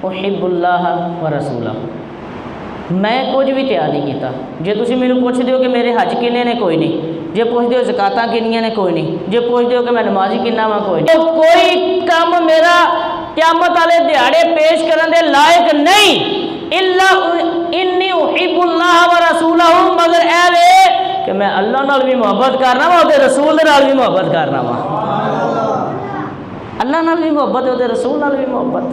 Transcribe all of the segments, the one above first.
उहिब्बुल्लाह व रसूला। मैं कुछ भी तैयार नहीं किया। जे तुसी मैनू पूछते हो कि मेरे हज किन्ने ने, कोई नहीं। जे पूछते हो ज़कातां किन्नियां ने, कोई नहीं। जे पूछते हो कि मैं नमाजी किन्ना वा, कोई नहीं। तो कोई काम मेरा क़यामत वाले दिहाड़े पेश करने दे लायक नहीं। इल्ला इन्नी उहिब्बुल्लाह व रसूलहू, मगर ऐ वे कि मैं अल्लाह नाल भी मुहब्बत करना वा, उहदे रसूल दे नाल भी मुहब्बत करना वा। अल्लाह नाल भी मुहब्बत, उहदे रसूल नाल भी मुहब्बत।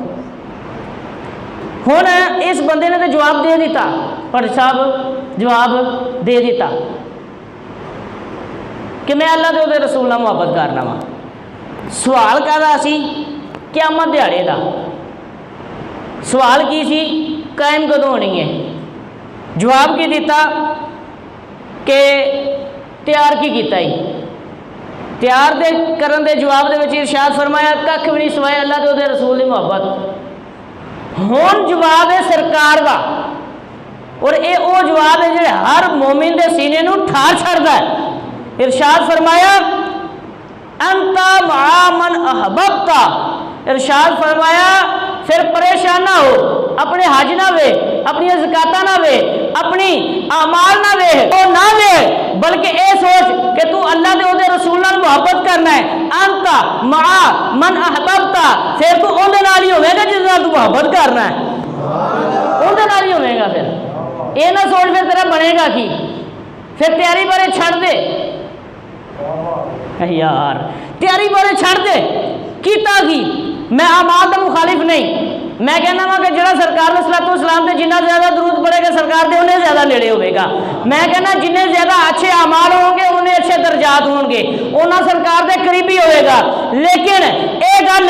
हुण इस बंदे ने तो जवाब दे दिता, भट्ट साहब जवाब दे दिता कि मैं अल्लाह दे उहदे रसूल नाल मुहब्बत करना वा। सवाल कहदा सी क़यामत दिहाड़े दा। सवाल की सी, कायम कदों होनी है। जवाब की दिता कि तैयार की कीता ही। तैयार दे करन दे जवाब दे विच इरशाद फरमाया कख भी नहीं सिवाय अल्लाह दे उहदे रसूल दी मुहब्बत। हुण जवाब है सरकार दा, और ये वो जवाब है जो हर मोमिन दे सीने नूं ठार छड़दा है। इरशाद फरमाया अंता मा मन अहबब्ता। इरशाद फरमाया फिर परेशान ना हो, अपने हज ना वे, अपनी ज़कातां ना वे, अपनी आमाल ना वे, वो ना वे, बल्कि ये सोच कि तू अल्लाह दे उहदे रसूल नाल मुहब्बत करना है। अंता मा मन अहबब्ता, फिर तू उहदे नाल ही होवेगा जिस नाल तू मुहब्बत करना है, उहदे नाल ही होवेगा। फिर ये ना सोच फिर तेरा बनेगा की। फिर तैयारी बारे छड़ दे यार, तैयारी बारे छड़ दे। कीता की मैं आमाल का मुखालिफ नहीं। मैं कहना वा कि जिहड़ा सरकार सलातो सलाम ते जिन्ना ज़्यादा दुरूद पड़ेगा सरकार दे उन्हें ज़्यादा नेड़े होगा। मैं कहना जिन्ने ज़्यादा अच्छे आमाल होंगे उन्हें अच्छे दर्जात होंगे, उन्ना सरकार दे करीबी होएगा। लेकिन ये गल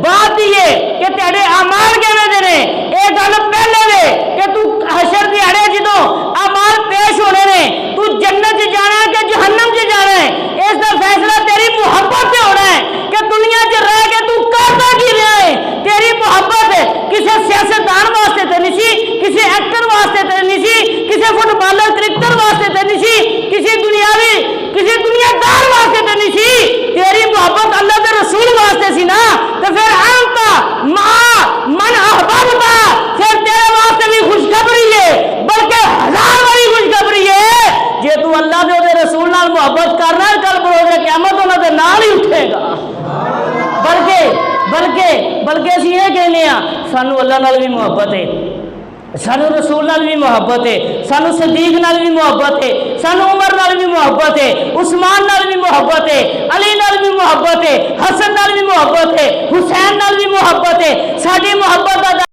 बात दी है कि तेरे आमाल किवें दे ने, ये गल पहले वे कि तू हशर दिहाड़े जदों आमाल पेश होने ने, तू जन्नत च जाना है कि जहन्नम च जाना है, इसका फैसला तेरी मुहब्बत से होना है कि दुनिया च रह के तू करता की रहा है। तेरी मुहब्बत किसी सियासतदान वास्ते तो नहीं सी, किसी एक्टर वास्ते तो नहीं सी, किसी फुटबॉलर क्रिकेटर वास्ते तो नहीं सी, किसी दुनियादार वास्ते तो नहीं सी। तेरी मोहब्बत अल्लाह के रसूल वास्ते सी ना। तो फिर अंता मा मन अहबब्ता, फिर तेरे वास्ते भी खुशखबरी है, बल्कि हजार बड़ी खुशखबरी है। जे तू अल्लाह के उहदे रसूल नाल मुहब्बत करना है, कल बरोज़ क़यामत उन्हां दे नाल ही उठेगा। बल्कि असीं ये कहने सानू अल्लाह नाल भी मुहब्बत है, सानू रसूल नाल भी मुहब्बत है, सानू सदीक नाल भी मुहब्बत है, सानू उमर नाल भी मुहब्बत है, उस्मान नाल भी मुहब्बत है, अली नाल भी मुहब्बत है, हसन नाल भी मुहब्बत है, हुसैन नाल भी मुहब्बत है। साडी मुहब्बत